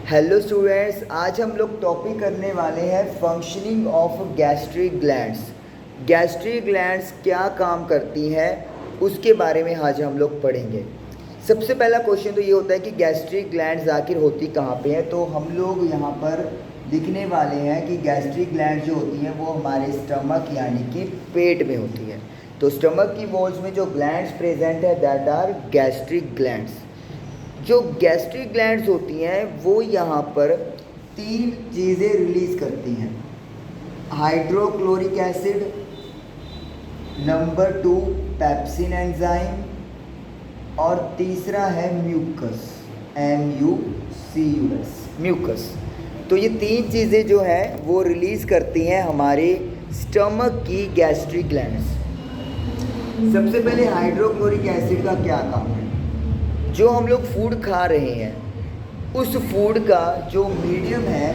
Hello students, आज हम लोग टॉपिक करने वाले हैं functioning of gastric glands. Gastric glands क्या काम करती हैं उसके बारे में आज हम लोग पढ़ेंगे। सबसे पहला क्वेश्चन तो ये होता है कि गैस्ट्रिक ग्लैंड्स आखिर होती कहाँ पे हैं। तो हम लोग यहाँ पर लिखने वाले हैं कि गैस्ट्रिक ग्लैंड्स जो होती हैं वो हमारे स्टमक यानी कि पेट में होती है। तो स्टमक की वॉल्स में जो ग्लैंड्स प्रेजेंट है दैट आर गैस्ट्रिक ग्लैंड्स। जो गैस्ट्रिक ग्लैंड्स होती हैं वो यहाँ पर तीन चीज़ें रिलीज़ करती हैं। Hydrochloric acid, number 2 pepsin enzyme, और तीसरा है म्यूकस, MUCUS, म्यूकस। तो ये तीन चीज़ें जो है वो रिलीज़ करती हैं हमारे स्टमक की गैस्ट्रिक ग्लैंड्स। सबसे पहले हाइड्रोक्लोरिक एसिड का क्या काम है। जो हम लोग फूड खा रहे हैं उस फूड का जो मीडियम है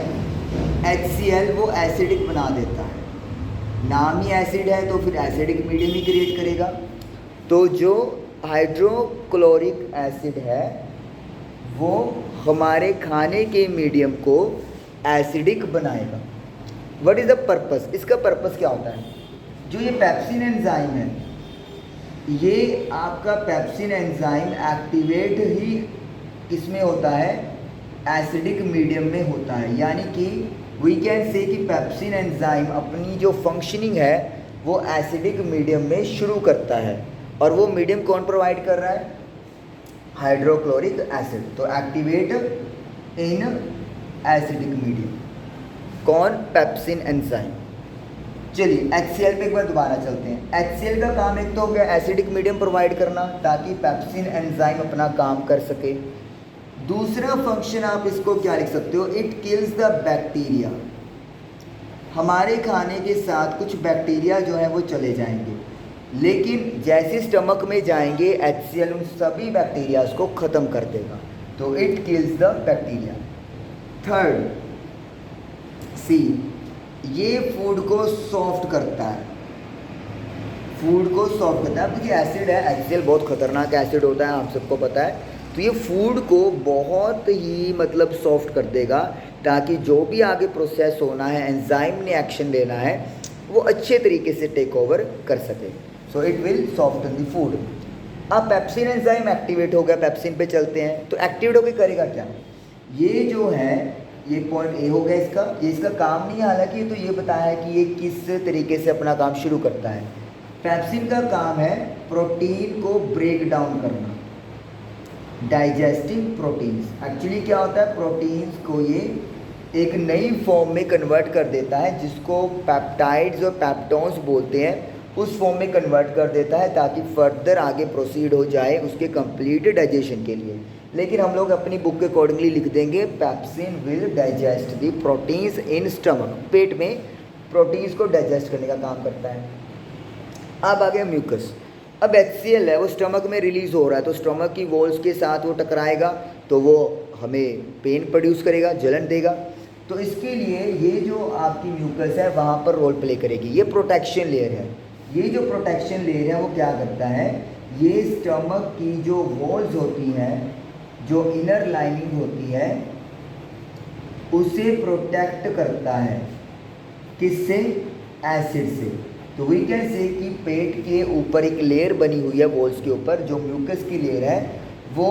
HCl वो एसिडिक बना देता है। नाम ही एसिड है तो फिर एसिडिक मीडियम ही क्रिएट करेगा। तो जो हाइड्रोक्लोरिक एसिड है वो हमारे खाने के मीडियम को एसिडिक बनाएगा। व्हाट इज़ द पर्पस, इसका पर्पस क्या होता है। जो ये पेप्सिन एंजाइम है, ये आपका पेप्सिन एंजाइम एक्टिवेट ही इसमें होता है, एसिडिक मीडियम में होता है। यानी कि वी कैन से कि पेप्सिन एंजाइम अपनी जो फंक्शनिंग है वो एसिडिक मीडियम में शुरू करता है। और वो मीडियम कौन प्रोवाइड कर रहा है, हाइड्रोक्लोरिक एसिड। तो एक्टिवेट इन एसिडिक मीडियम कौन, पेप्सिन एंजाइम। चलिए HCl पे एक बार दोबारा चलते हैं। HCl का काम एक तो हो गया एसिडिक मीडियम प्रोवाइड करना ताकि पेप्सिन एंजाइम अपना काम कर सके। दूसरा फंक्शन आप इसको क्या लिख सकते हो, इट किल्स द बैक्टीरिया। हमारे खाने के साथ कुछ बैक्टीरिया जो है वो चले जाएंगे, लेकिन जैसे स्टमक में जाएंगे HCl उन सभी बैक्टीरियाज को ख़त्म कर देगा। तो it kills the bacteria. Third C, ये फूड को सॉफ्ट करता है। फूड को सॉफ्ट करता है। अब देखिए एसिड है, HCl बहुत खतरनाक एसिड होता है, आप सबको पता है। तो ये फूड को बहुत ही मतलब सॉफ्ट कर देगा ताकि जो भी आगे प्रोसेस होना है, एंजाइम ने एक्शन लेना है, वो अच्छे तरीके से टेक ओवर कर सके। So it will soften the food. अब पेप्सिन एंजाइम एक्टिवेट हो गया, पेप्सिन पे चलते हैं। तो एक्टिवेट होकर करेगा क्या, ये जो है ये पॉइंट ए हो गया इसका। ये इसका काम नहीं है, हालांकि तो ये बताया है कि ये किस तरीके से अपना काम शुरू करता है। पेप्सिन का काम है प्रोटीन को ब्रेक डाउन करना, डाइजेस्टिंग प्रोटीन्स। एक्चुअली क्या होता है, प्रोटीन्स को ये एक नई फॉर्म में कन्वर्ट कर देता है जिसको पेप्टाइड्स और पेप्टोन्स बोलते हैं। उस फॉर्म में कन्वर्ट कर देता है ताकि फर्दर आगे प्रोसीड हो जाए उसके कंप्लीट डाइजेशन के लिए। लेकिन हम लोग अपनी बुक के अकॉर्डिंगली लिख देंगे pepsin will digest the proteins in stomach. पेट में प्रोटीन्स को डाइजेस्ट करने का काम करता है। अब आ गया म्यूकस। अब HCl है वो स्टमक में रिलीज़ हो रहा है, तो स्टमक की वॉल्स के साथ वो टकराएगा तो वो हमें पेन प्रोड्यूस करेगा, जलन देगा। तो इसके लिए ये जो आपकी म्यूकस है वहाँ पर रोल प्ले करेगी। ये प्रोटेक्शन लेयर है। ये जो प्रोटेक्शन लेयर है वो क्या करता है, ये स्टमक की जो वॉल्स होती हैं, जो इनर लाइनिंग होती है, उसे प्रोटेक्ट करता है। किससे, एसिड से। तो वी कैन से कि पेट के ऊपर एक लेयर बनी हुई है वॉल्स के ऊपर, जो म्यूकस की लेयर है, वो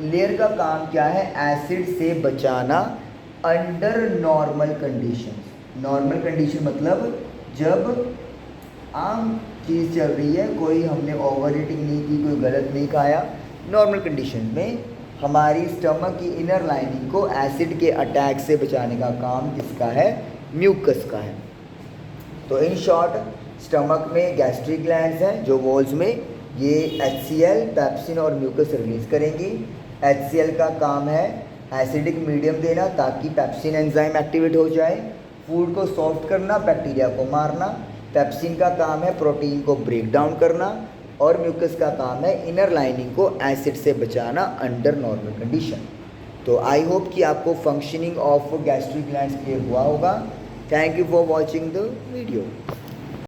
लेयर का काम क्या है, एसिड से बचाना under normal condition. Normal condition मतलब जब आम चीज़ चल रही है, कोई हमने ओवर ईटिंग नहीं की, कोई गलत नहीं खाया, नॉर्मल कंडीशन में हमारी स्टमक की इनर लाइनिंग को एसिड के अटैक से बचाने का काम किसका है, म्यूकस का है। तो इन शॉर्ट स्टमक में गैस्ट्रिक ग्लैंड्स हैं जो वॉल्स में ये HCl, पेप्सिन और म्यूकस रिलीज़ करेंगी। HCl का काम है एसिडिक मीडियम देना ताकि पेप्सिन एंजाइम एक्टिवेट हो जाए, फूड को सॉफ्ट करना, बैक्टीरिया को मारना। पेप्सिन का काम है प्रोटीन को ब्रेक डाउन करना, और म्यूकस का काम है इनर लाइनिंग को एसिड से बचाना अंडर नॉर्मल कंडीशन। तो आई होप कि आपको functioning of gastric glands clear हुआ होगा। Thank you for watching the video.